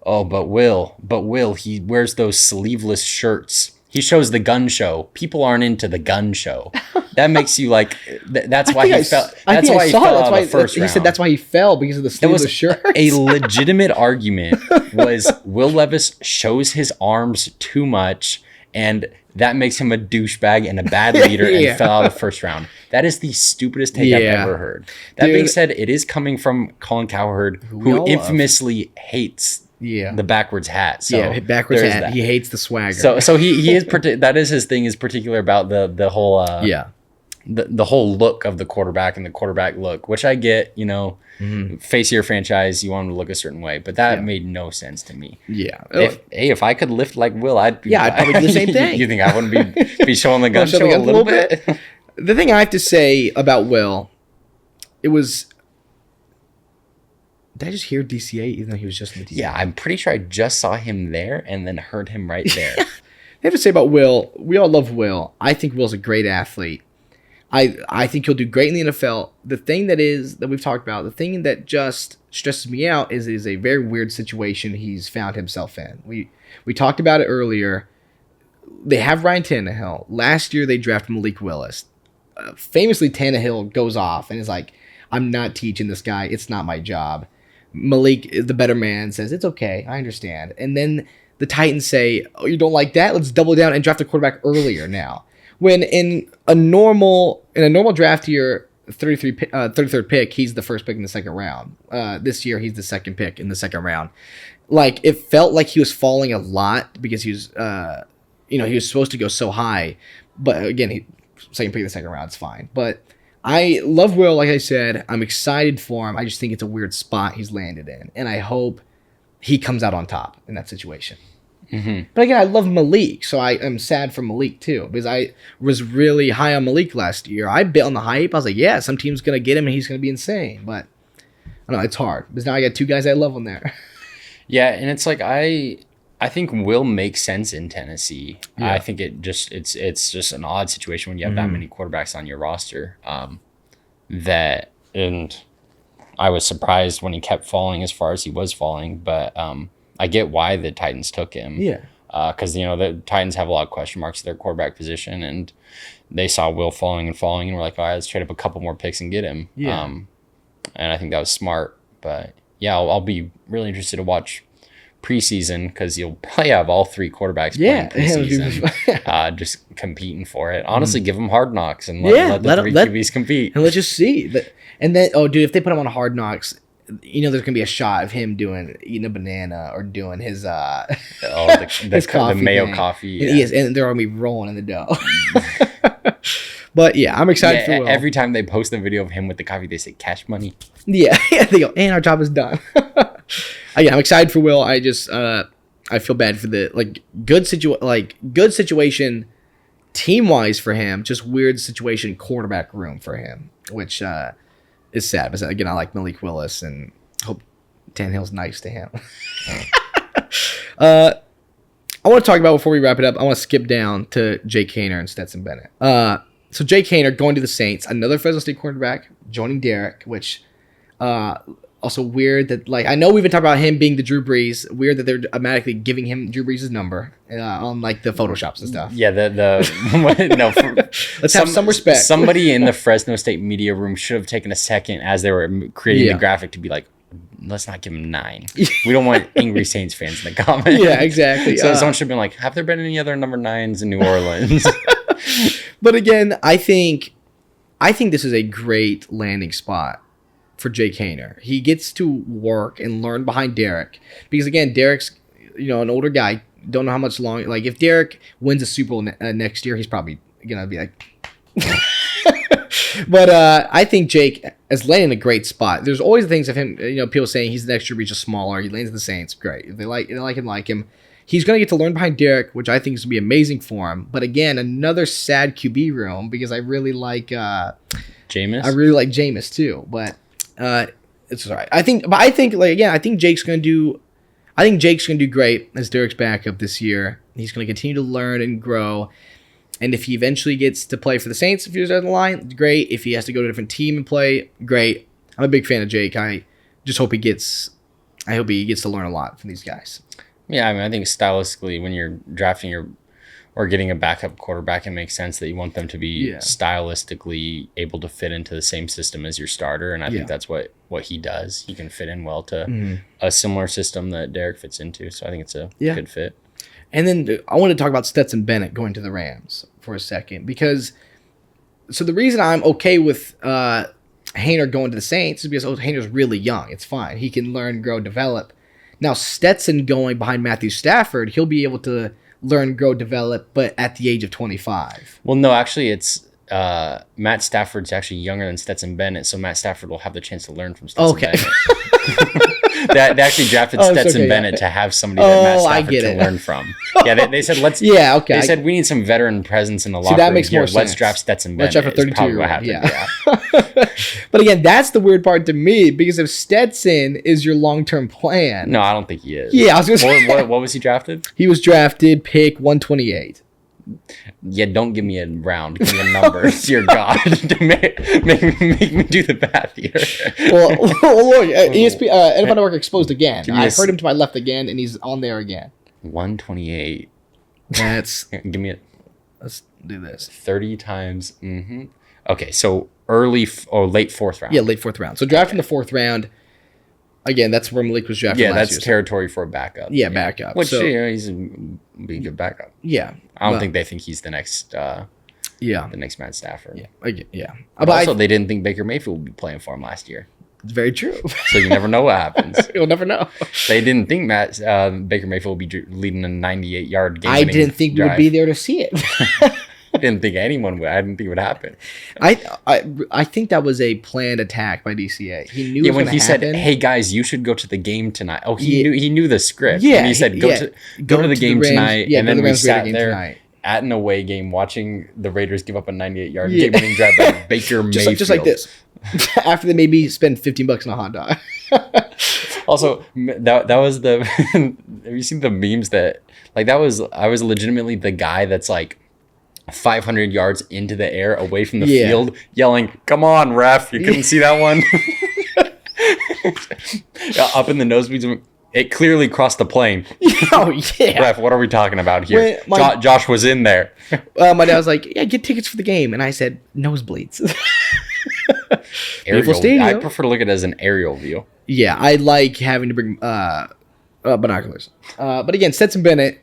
A: oh, but Will, he wears those sleeveless shirts. He shows the gun show. People aren't into the gun show. That makes you like. That's why he fell. That's why he fell out of the first round.
B: He said that's why he fell, because of the sleeveless shirt.
A: A legitimate argument was Will Levis shows his arms too much, and that makes him a douchebag and a bad leader, and fell out of the first round. That is the stupidest take I've ever heard. That being said, it is coming from Colin Cowherd, who infamously hates the backwards hat. So
B: backwards hat. That. He hates the swagger.
A: So he is that is his thing, is particular about the whole the whole look of the quarterback and the quarterback look, which I get, face of your franchise, you want him to look a certain way, but that made no sense to me.
B: Yeah.
A: If I could lift like Will, I'd
B: probably do the same thing.
A: You think I wouldn't be showing the gun show a little bit?
B: The thing I have to say about Will, it was. Did I just hear DCA even though he was just in the DCA?
A: Yeah, I'm pretty sure I just saw him there and then heard him right there.
B: I have to say about Will, we all love Will. I think Will's a great athlete. I think he'll do great in the NFL. The thing that we've talked about, the thing that just stresses me out is a very weird situation he's found himself in. We talked about it earlier. They have Ryan Tannehill. Last year they drafted Malik Willis. Famously, Tannehill goes off and is like, I'm not teaching this guy. It's not my job. Malik, the better man, says, it's okay. I understand. And then the Titans say, oh, you don't like that? Let's double down and draft a quarterback earlier now. When in a normal draft year, 33rd pick, he's the first pick in the second round. This year, he's the second pick in the second round. Like, it felt like he was falling a lot because he was, he was supposed to go so high. But again, second pick in the second round, it's fine. But I love Will, like I said. I'm excited for him. I just think it's a weird spot he's landed in. And I hope he comes out on top in that situation. Mm-hmm. But again, I love Malik, so I am sad for Malik too, because I was really high on Malik last year. I bet on the hype. I was like, yeah, some team's going to get him and he's going to be insane. But I don't know, it's hard. Because now I got two guys I love on there.
A: Yeah, and it's like I think Will make sense in Tennessee. Yeah. I think it's just an odd situation when you have that many quarterbacks on your roster. And I was surprised when he kept falling as far as he was falling, but I get why the Titans took him. Yeah. Because, the Titans have a lot of question marks at their quarterback position, and they saw Will falling, and were like, all right, let's trade up a couple more picks and get him. Yeah. And I think that was smart. But, yeah, I'll be really interested to watch preseason, because you'll probably have all three quarterbacks playing preseason, just competing for it. Honestly, give them Hard Knocks and let the three QBs compete.
B: And let's just see. And then, if they put him on Hard Knocks, there's gonna be a shot of him eating a banana or doing his his coffee,
A: the mayo coffee.
B: Yeah. And they're gonna be rolling in the dough. But yeah, I'm excited for Will.
A: Every time they post a video of him with the coffee, they say cash money.
B: Yeah, they go, and our job is done. I'm excited for Will. I just I feel bad for the good situation team wise for him. Just weird situation quarterback room for him, which is sad. But again, I like Malik Willis and hope Tannehill's nice to him. I want to talk about, before we wrap it up, I want to skip down to Jake Haener and Stetson Bennett. So Jake Haener going to the Saints, another Fresno State quarterback, joining Derek, which also weird that, I know we've been talking about him being the Drew Brees. Weird that they're automatically giving him Drew Brees' number on the Photoshops and stuff.
A: Yeah,
B: let's have some respect.
A: Somebody in the Fresno State media room should have taken a second as they were creating the graphic to be like, let's not give him 9. We don't want angry Saints fans in the comments.
B: Yeah, exactly.
A: So someone should have been like, have there been any other number 9s in New Orleans?
B: But again, I think this is a great landing spot for Jake Haener. He gets to work and learn behind Derek. Because again, Derek's an older guy. Don't know how much long. Like if Derek wins a Super Bowl next year, he's probably gonna be like. But I think Jake is landing in a great spot. There's always things of him. People saying he's the next year he's just smaller. He lands in the Saints. Great. If they like him. He's going to get to learn behind Derek, which I think is going to be amazing for him. But again, another sad QB room because I really like
A: Jameis.
B: I really like Jameis too, but it's all right. I think Jake's going to do great as Derek's backup this year. He's going to continue to learn and grow. And if he eventually gets to play for the Saints a few years down the line, great. If he has to go to a different team and play, great. I'm a big fan of Jake. I just hope he gets to learn a lot from these guys.
A: Yeah, I mean, I think stylistically, when you're drafting or getting a backup quarterback, it makes sense that you want them to be stylistically able to fit into the same system as your starter, and I think that's what he does. He can fit in well to a similar system that Derek fits into, so I think it's a good fit.
B: And then I want to talk about Stetson Bennett going to the Rams for a second, because the reason I'm okay with Haener going to the Saints is because Haener's really young. It's fine. He can learn, grow, develop. Now, Stetson going behind Matthew Stafford, he'll be able to learn, grow, develop, but at the age of 25.
A: Well, no, actually, it's Matt Stafford's actually younger than Stetson Bennett, so Matt Stafford will have the chance to learn from Stetson Bennett. They actually drafted Stetson Bennett to have somebody that Matt Stafford can learn from. Yeah, they said let's.
B: Yeah, okay.
A: They said we need some veteran presence in the locker room. That makes more sense. Let's draft Stetson Bennett.
B: Let's draft a 32-year-old. Yeah. But again, that's the weird part to me, because if Stetson is your long-term plan,
A: no, I don't think he is.
B: Yeah, I was gonna say.
A: What was he drafted?
B: He was drafted pick 128.
A: Yeah, don't give me a round. Give me a number. Dear God, make me do the math here.
B: Well, look, NFL Network exposed again. I heard him to my left again, and he's on there again.
A: 128.
B: That's.
A: Give me
B: Let's do this.
A: 30 times. Mm-hmm. Okay, so late 4th round.
B: Yeah, late 4th round. So drafting the 4th round. Again, that's where Malik was drafted.
A: Yeah, that's territory for a backup.
B: Yeah, backup.
A: Which he's a good backup.
B: Yeah,
A: I don't think they think he's the next. The next Matt Stafford.
B: Yeah.
A: But also, they didn't think Baker Mayfield would be playing for him last year.
B: It's very true.
A: So you never know what happens.
B: You'll never know.
A: They didn't think Baker Mayfield would be leading a 98-yard game.
B: I didn't think we would be there to see it.
A: I didn't think anyone would. I didn't think it would happen.
B: I think that was a planned attack by DCA. He knew.
A: Yeah, when he said, "Hey guys, you should go to the game tonight." Oh, he knew the script. Yeah, and he said, "Go to the game tonight." Yeah, and then we sat there at an away game watching the Raiders give up a 98-yard game-winning drive by Baker Mayfield.
B: Just like this. After they maybe spend $15 on a hot dog.
A: Also, that was the. Have you seen the memes that I was legitimately the guy that's like 500 yards into the air away from the field yelling, "Come on, ref." You couldn't see that one. Up in the nosebleeds, it clearly crossed the plane.
B: Oh yeah.
A: Ref, what are we talking about here? Josh was in there.
B: My dad was like, "Yeah, get tickets for the game," and I said, "Nosebleeds."
A: I prefer to look at it as an aerial view.
B: Yeah, I like having to bring binoculars. But again, Stetson Bennett,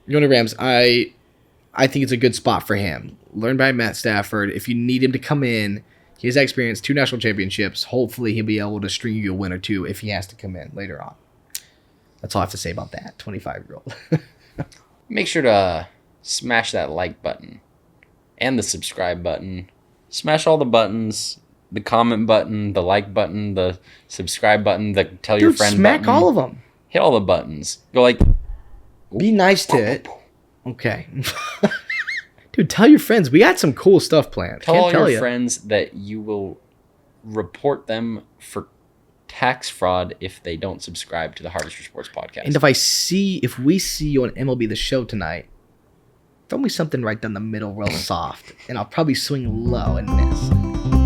B: going to Rams, I think it's a good spot for him. Learn by Matt Stafford. If you need him to come in, he has experience, 2 national championships. Hopefully, he'll be able to string you a win or 2 if he has to come in later on. That's all I have to say about that 25-year-old.
A: Make sure to smash that like button and the subscribe button. Smash all the buttons. The comment button, the like button, the subscribe button, the tell your friend
B: smack
A: button.
B: All of them.
A: Hit all the buttons. Go like.
B: Be nice to it. Okay. Dude, tell your friends. We got some cool stuff planned.
A: Tell all your friends that you will report them for tax fraud if they don't subscribe to the Harvester Sports Podcast.
B: And if we see you on MLB The Show tonight, throw me something right down the middle real soft, and I'll probably swing low and miss.